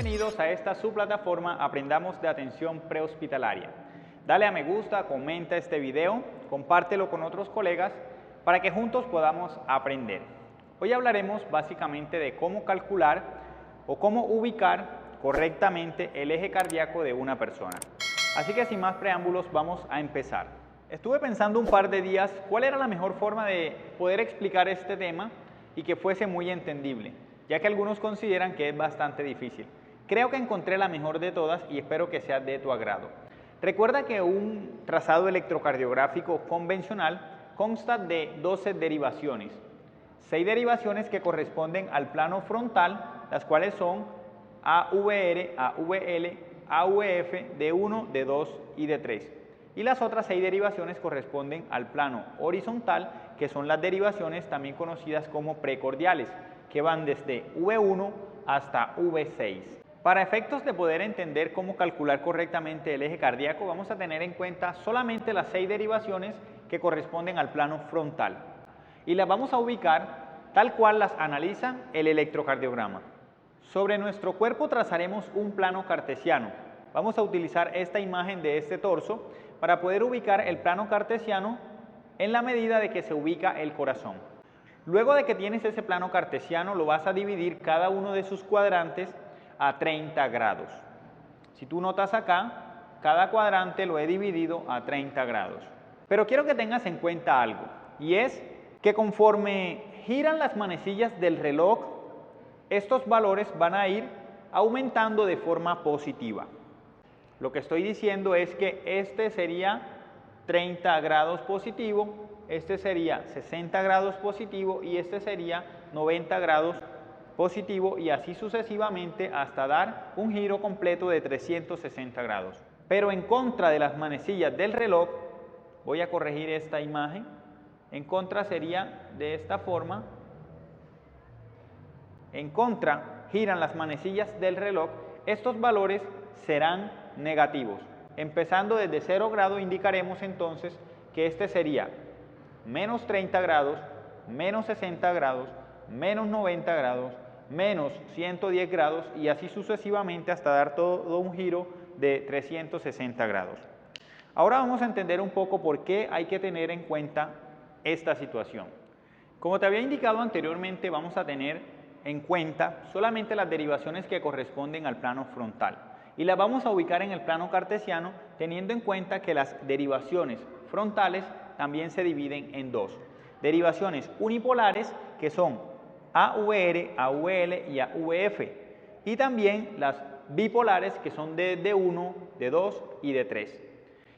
Bienvenidos a esta su plataforma Aprendamos de Atención Prehospitalaria. Dale a me gusta, comenta este video, compártelo con otros colegas para que juntos podamos aprender. Hoy hablaremos básicamente de cómo calcular o cómo ubicar correctamente el eje cardíaco de una persona. Así que sin más preámbulos vamos a empezar. Estuve pensando un par de días cuál era la mejor forma de poder explicar este tema y que fuese muy entendible, ya que algunos consideran que es bastante difícil. Creo que encontré la mejor de todas y espero que sea de tu agrado. Recuerda que un trazado electrocardiográfico convencional consta de 12 derivaciones. 6 derivaciones que corresponden al plano frontal, las cuales son AVR, AVL, AVF, D1, D2 y D3. Y las otras 6 derivaciones corresponden al plano horizontal, que son las derivaciones también conocidas como precordiales, que van desde V1 hasta V6. Para efectos de poder entender cómo calcular correctamente el eje cardíaco, vamos a tener en cuenta solamente las 6 derivaciones que corresponden al plano frontal. Y las vamos a ubicar tal cual las analiza el electrocardiograma. Sobre nuestro cuerpo trazaremos un plano cartesiano. Vamos a utilizar esta imagen de este torso para poder ubicar el plano cartesiano en la medida de que se ubica el corazón. Luego de que tienes ese plano cartesiano, lo vas a dividir cada uno de sus cuadrantes a 30 grados. Si tú notas acá, cada cuadrante lo he dividido a 30 grados. Pero quiero que tengas en cuenta algo, y es que conforme giran las manecillas del reloj, estos valores van a ir aumentando de forma positiva. Lo que estoy diciendo es que este sería 30 grados positivo, este sería 60 grados positivo y este sería 90 grados positivo y así sucesivamente hasta dar un giro completo de 360 grados. Pero en contra de las manecillas del reloj, voy a corregir esta imagen, en contra sería de esta forma, en contra giran las manecillas del reloj, estos valores serán negativos. Empezando desde 0 grado indicaremos entonces que este sería menos 30 grados, menos 60 grados, menos 90 grados, menos 110 grados y así sucesivamente hasta dar todo un giro de 360 grados. Ahora vamos a entender un poco por qué hay que tener en cuenta esta situación. Como te había indicado anteriormente, vamos a tener en cuenta solamente las derivaciones que corresponden al plano frontal y las vamos a ubicar en el plano cartesiano teniendo en cuenta que las derivaciones frontales también se dividen en dos. Derivaciones unipolares que son AVR, AVL y AVF y también las bipolares que son de D1, D2 y D3.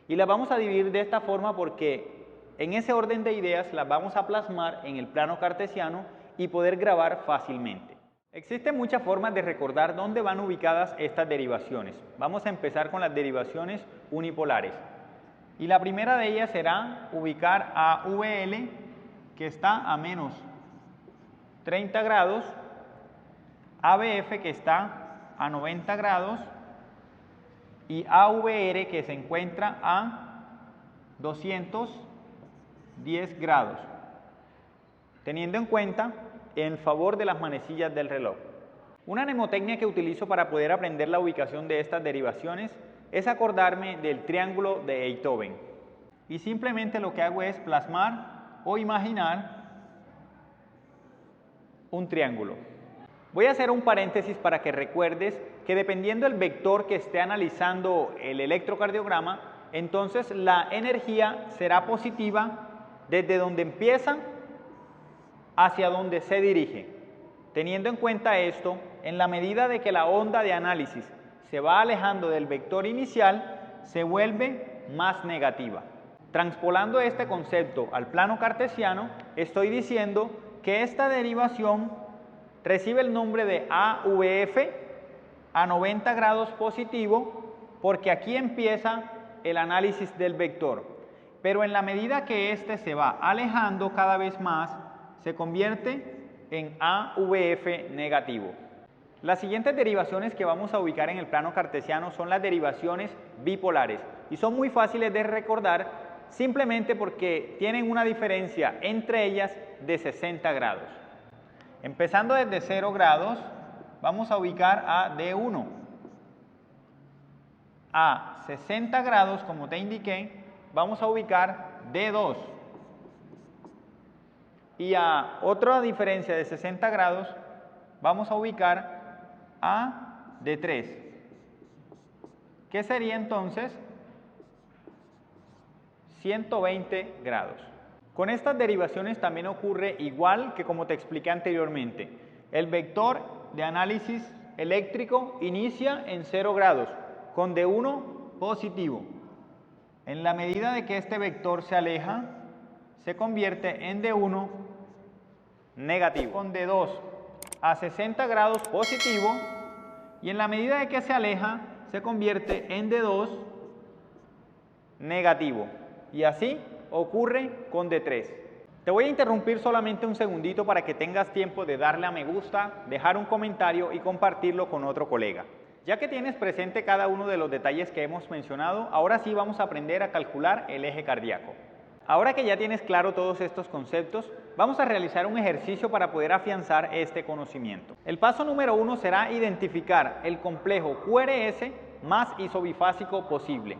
Y las vamos a dividir de esta forma porque en ese orden de ideas las vamos a plasmar en el plano cartesiano y poder grabar fácilmente. Existen muchas formas de recordar dónde van ubicadas estas derivaciones. Vamos a empezar con las derivaciones unipolares. Y la primera de ellas será ubicar a VL, que está a menos 30 grados, AVF, que está a 90 grados, y AVR, que se encuentra a 210 grados, teniendo en cuenta en favor de las manecillas del reloj. Una mnemotecnia que utilizo para poder aprender la ubicación de estas derivaciones es acordarme del triángulo de Einthoven. Y simplemente lo que hago es plasmar o imaginar un triángulo. Voy a hacer un paréntesis para que recuerdes que dependiendo del vector que esté analizando el electrocardiograma, entonces la energía será positiva desde donde empieza hacia donde se dirige. Teniendo en cuenta esto, en la medida de que la onda de análisis se va alejando del vector inicial, se vuelve más negativa. Transpolando este concepto al plano cartesiano, estoy diciendo que esta derivación recibe el nombre de AVF, a 90 grados positivo, porque aquí empieza el análisis del vector. Pero en la medida que éste se va alejando cada vez más, se convierte en AVF negativo. Las siguientes derivaciones que vamos a ubicar en el plano cartesiano son las derivaciones bipolares y son muy fáciles de recordar simplemente porque tienen una diferencia entre ellas de 60 grados. Empezando desde 0 grados, vamos a ubicar a D1. a 60 grados, como te indiqué, vamos a ubicar D2. Y a otra diferencia de 60 grados, vamos a ubicar a D3. ¿Qué sería entonces? 120 grados. Con estas derivaciones también ocurre igual que como te expliqué anteriormente. El vector de análisis eléctrico inicia en 0 grados, con D1 positivo. En la medida de que este vector se aleja, se convierte en D1 negativo. Con D2 a 60 grados positivo, y en la medida de que se aleja, se convierte en D2 negativo. Y así ocurre con D3. Te voy a interrumpir solamente un segundito para que tengas tiempo de darle a me gusta, dejar un comentario y compartirlo con otro colega. Ya que tienes presente cada uno de los detalles que hemos mencionado, ahora sí vamos a aprender a calcular el eje cardíaco. Ahora que ya tienes claro todos estos conceptos, vamos a realizar un ejercicio para poder afianzar este conocimiento. El paso número 1 será identificar el complejo QRS más isobifásico posible.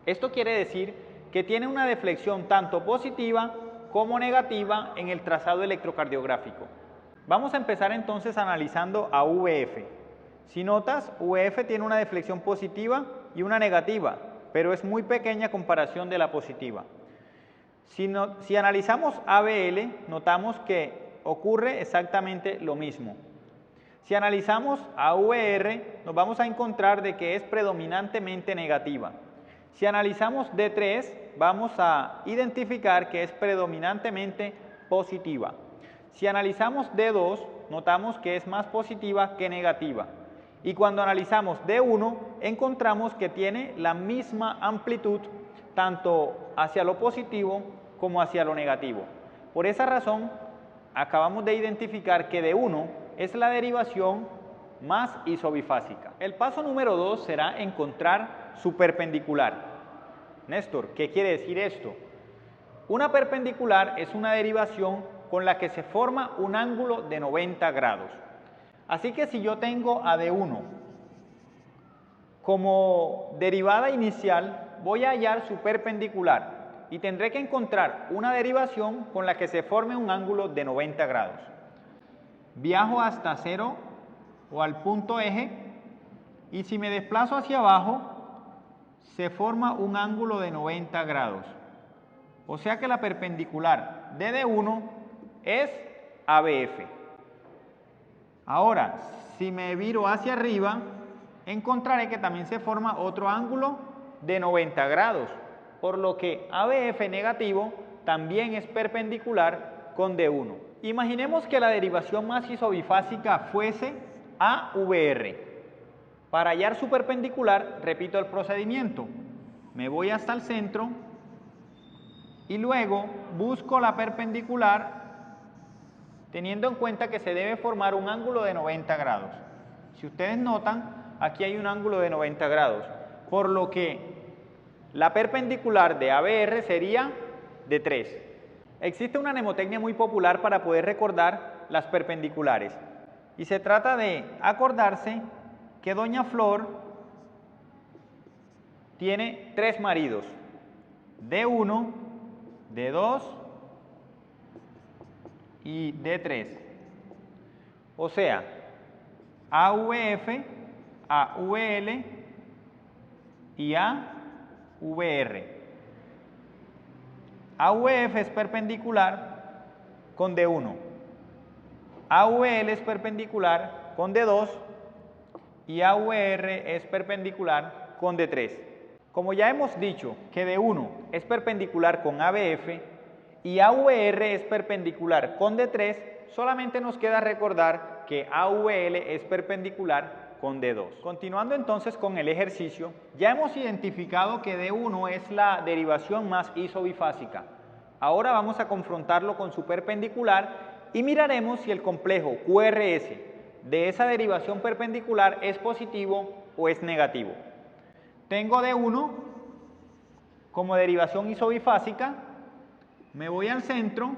Esto quiere decir que tiene una deflexión tanto positiva como negativa en el trazado electrocardiográfico. Vamos a empezar entonces analizando a VF. Si notas, VF tiene una deflexión positiva y una negativa, pero es muy pequeña a comparación de la positiva. Si analizamos ABL, notamos que ocurre exactamente lo mismo. Si analizamos a VR, nos vamos a encontrar de que es predominantemente negativa. Si analizamos D3, vamos a identificar que es predominantemente positiva. Si analizamos D2, notamos que es más positiva que negativa. Y cuando analizamos D1, encontramos que tiene la misma amplitud tanto hacia lo positivo como hacia lo negativo. Por esa razón, acabamos de identificar que D1 es la derivación más isobifásica. El paso número 2 será encontrar su perpendicular. Néstor, ¿qué quiere decir esto? Una perpendicular es una derivación con la que se forma un ángulo de 90 grados. Así que si yo tengo a D1 como derivada inicial, voy a hallar su perpendicular y tendré que encontrar una derivación con la que se forme un ángulo de 90 grados. Viajo hasta 0 o al punto eje, y si me desplazo hacia abajo, se forma un ángulo de 90 grados. O sea que la perpendicular de D1 es ABF. Ahora, si me viro hacia arriba, encontraré que también se forma otro ángulo de 90 grados, por lo que ABF negativo también es perpendicular con D1. Imaginemos que la derivación más isobifásica fuese AVR. Para hallar su perpendicular, repito el procedimiento. Me voy hasta el centro y luego busco la perpendicular teniendo en cuenta que se debe formar un ángulo de 90 grados. Si ustedes notan, aquí hay un ángulo de 90 grados, por lo que la perpendicular de ABR sería de 3. Existe una mnemotecnia muy popular para poder recordar las perpendiculares, y se trata de acordarse que Doña Flor tiene 3 maridos, D1, D2 y D3. O sea, AVF, AVL y AVR. AVF es perpendicular con D1, AVL es perpendicular con D2 y AVR es perpendicular con D3. Como ya hemos dicho que D1 es perpendicular con ABF y AVR es perpendicular con D3, solamente nos queda recordar que AVL es perpendicular con D2. Continuando entonces con el ejercicio, ya hemos identificado que D1 es la derivación más isobifásica. Ahora vamos a confrontarlo con su perpendicular y miraremos si el complejo QRS de esa derivación perpendicular es positivo o es negativo. Tengo D1 como derivación isobifásica, me voy al centro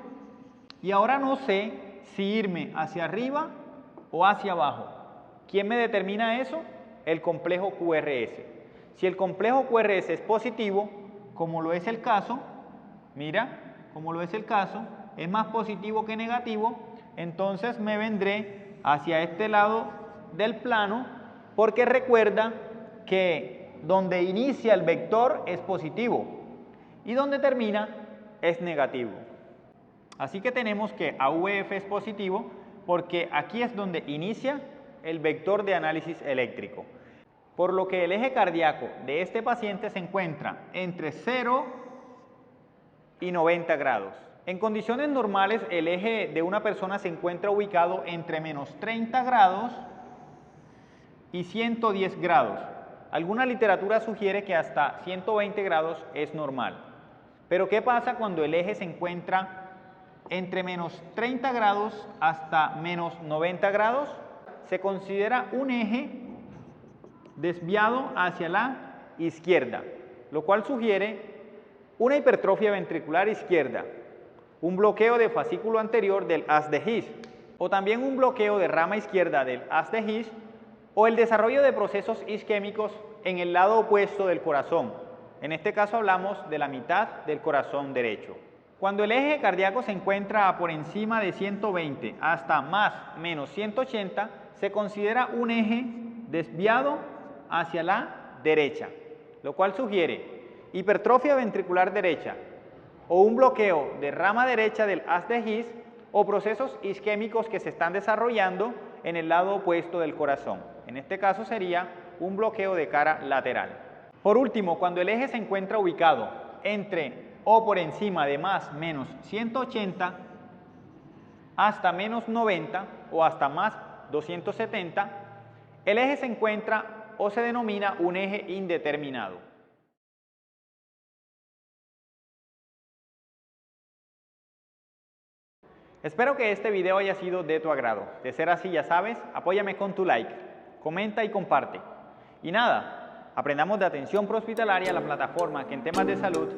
y ahora no sé si irme hacia arriba o hacia abajo. ¿Quién me determina eso? El complejo QRS. Si el complejo QRS es positivo, como lo es el caso, mira, como lo es el caso, es más positivo que negativo, entonces me vendré hacia este lado del plano, porque recuerda que donde inicia el vector es positivo y donde termina es negativo. Así que tenemos que AVF es positivo porque aquí es donde inicia el vector de análisis eléctrico. Por lo que el eje cardíaco de este paciente se encuentra entre 0 y 90 grados. En condiciones normales, el eje de una persona se encuentra ubicado entre menos 30 grados y 110 grados. Alguna literatura sugiere que hasta 120 grados es normal. Pero ¿qué pasa cuando el eje se encuentra entre menos 30 grados hasta menos 90 grados? Se considera un eje desviado hacia la izquierda, lo cual sugiere una hipertrofia ventricular izquierda, un bloqueo de fascículo anterior del haz de His, o también un bloqueo de rama izquierda del haz de His, o el desarrollo de procesos isquémicos en el lado opuesto del corazón. En este caso hablamos de la mitad del corazón derecho. Cuando el eje cardíaco se encuentra por encima de 120 hasta más menos 180, se considera un eje desviado hacia la derecha, lo cual sugiere hipertrofia ventricular derecha o un bloqueo de rama derecha del haz de His o procesos isquémicos que se están desarrollando en el lado opuesto del corazón. En este caso sería un bloqueo de cara lateral. Por último, cuando el eje se encuentra ubicado entre o por encima de más menos 180 hasta menos 90 o hasta más 270, el eje se encuentra o se denomina un eje indeterminado. Espero que este video haya sido de tu agrado. De ser así, ya sabes, apóyame con tu like, comenta y comparte. Y nada, aprendamos de atención prehospitalaria, la plataforma que en temas de salud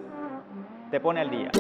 te pone al día.